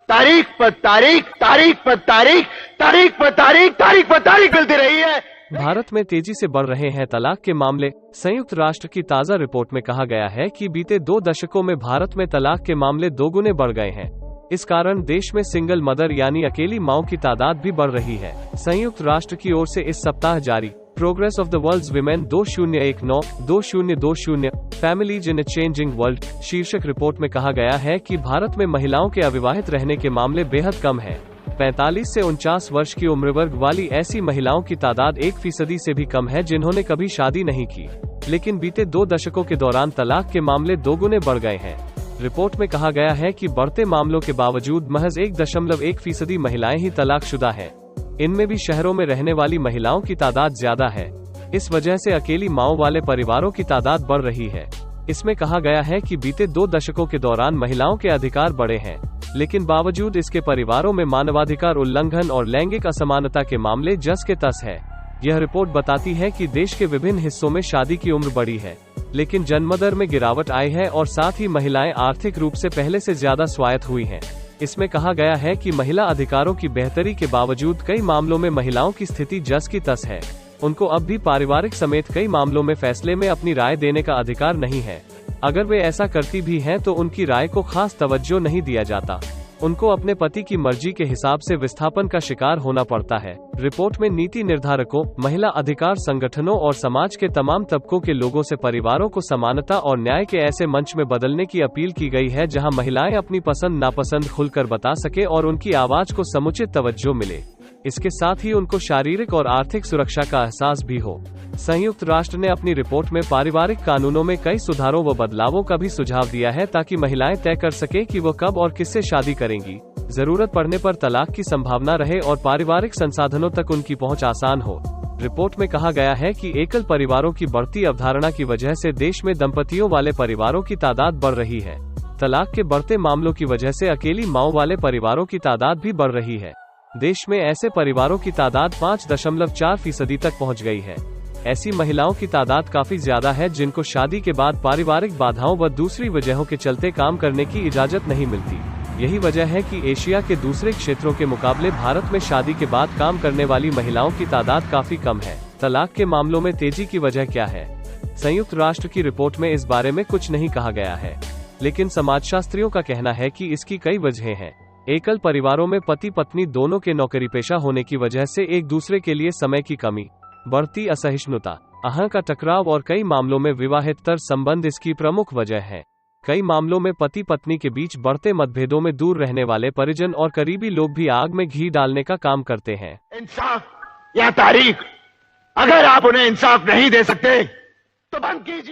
तारीख पर तारीख, तारीख पर तारीख, तारीख पर तारीख, तारीख पर तारीख मिलती रही है। भारत में तेजी से बढ़ रहे हैं तलाक के मामले। संयुक्त राष्ट्र की ताज़ा रिपोर्ट में कहा गया है कि बीते 2 दशकों में भारत में तलाक के मामले दोगुने बढ़ गए हैं। इस कारण देश में सिंगल मदर यानी अकेली माओं की तादाद भी बढ़ रही है। संयुक्त राष्ट्र की ओर से इस सप्ताह जारी progress of the world's women 2019-2020 families in a changing world शीर्षक रिपोर्ट में कहा गया है कि भारत में महिलाओं के अविवाहित रहने के मामले बेहद कम हैं। 45 से 49 वर्ष की उम्र वर्ग वाली ऐसी महिलाओं की तादाद 1% से भी कम है जिन्होंने कभी शादी नहीं की। लेकिन बीते 2 दशकों के दौरान तलाक के मामले दोगुने बढ़ गए हैं। रिपोर्ट में कहा गया है कि बढ़ते मामलों के बावजूद महज 1.1% महिलाएं ही तलाकशुदा हैं। इनमें भी शहरों में रहने वाली महिलाओं की तादाद ज्यादा है। इस वजह से अकेली माओं वाले परिवारों की तादाद बढ़ रही है। इसमें कहा गया है कि बीते 2 दशकों के दौरान महिलाओं के अधिकार बढ़े हैं, लेकिन बावजूद इसके परिवारों में मानवाधिकार उल्लंघन और लैंगिक असमानता के मामले जस के तस है। यह रिपोर्ट बताती है कि देश के विभिन्न हिस्सों में शादी की उम्र बढ़ी है, लेकिन जन्मदर में गिरावट आई है और साथ ही महिलाएं आर्थिक रूप से पहले से ज्यादा स्वायत्त हुई हैं। इसमें कहा गया है कि महिला अधिकारों की बेहतरी के बावजूद कई मामलों में महिलाओं की स्थिति जस की तस है। उनको अब भी पारिवारिक समेत कई मामलों में फैसले में अपनी राय देने का अधिकार नहीं है। अगर वे ऐसा करती भी हैं तो उनकी राय को खास तवज्जो नहीं दिया जाता। उनको अपने पति की मर्जी के हिसाब से विस्थापन का शिकार होना पड़ता है। रिपोर्ट में नीति निर्धारकों, महिला अधिकार संगठनों और समाज के तमाम तबकों के लोगों से परिवारों को समानता और न्याय के ऐसे मंच में बदलने की अपील की गई है जहां महिलाएं अपनी पसंद नापसंद खुलकर बता सके और उनकी आवाज को समुचित तवज्जो मिले। इसके साथ ही उनको शारीरिक और आर्थिक सुरक्षा का एहसास भी हो। संयुक्त राष्ट्र ने अपनी रिपोर्ट में पारिवारिक कानूनों में कई सुधारों व बदलावों का भी सुझाव दिया है ताकि महिलाएं तय कर सके कि वो कब और किससे शादी करेंगी। जरूरत पड़ने पर तलाक की संभावना रहे और पारिवारिक संसाधनों तक उनकी पहुंच आसान हो। रिपोर्ट में कहा गया है कि एकल परिवारों की बढ़ती अवधारणा की वजह से देश में दंपतियों वाले परिवारों की तादाद बढ़ रही है। तलाक के बढ़ते मामलों की वजह से अकेली माओं वाले परिवारों की तादाद भी बढ़ रही है। देश में ऐसे परिवारों की तादाद 5.4% तक पहुंच गई है। ऐसी महिलाओं की तादाद काफी ज्यादा है जिनको शादी के बाद पारिवारिक बाधाओं व दूसरी वजहों के चलते काम करने की इजाजत नहीं मिलती। यही वजह है कि एशिया के दूसरे क्षेत्रों के मुकाबले भारत में शादी के बाद काम करने वाली महिलाओं की तादाद काफी कम है। तलाक के मामलों में तेजी की वजह क्या है? संयुक्त राष्ट्र की रिपोर्ट में इस बारे में कुछ नहीं कहा गया है, लेकिन समाजशास्त्रियों का कहना है कि इसकी कई वजहें हैं। एकल परिवारों में पति पत्नी दोनों के नौकरी पेशा होने की वजह से एक दूसरे के लिए समय की कमी, बढ़ती असहिष्णुता, आहं का टकराव और कई मामलों में विवाहेतर संबंध इसकी प्रमुख वजह है। कई मामलों में पति पत्नी के बीच बढ़ते मतभेदों में दूर रहने वाले परिजन और करीबी लोग भी आग में घी डालने का काम करते हैं। इंसाफ या तारीख, अगर आप उन्हें इंसाफ नहीं दे सकते तो बंद कीजिए।